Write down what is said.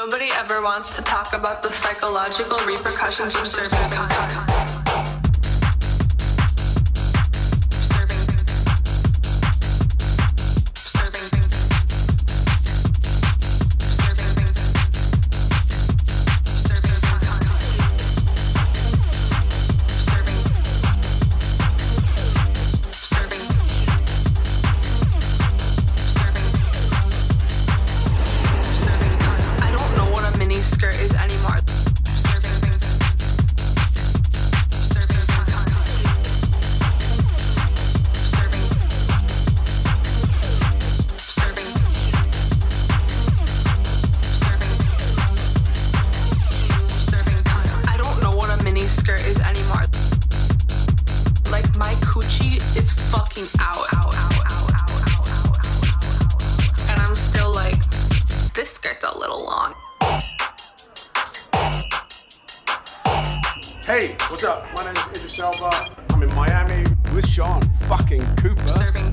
Nobody ever wants to talk about the psychological repercussions of serving content. Hey, what's up? My name is Idris Elba. I'm in Miami with Sean fucking Cooper. Serving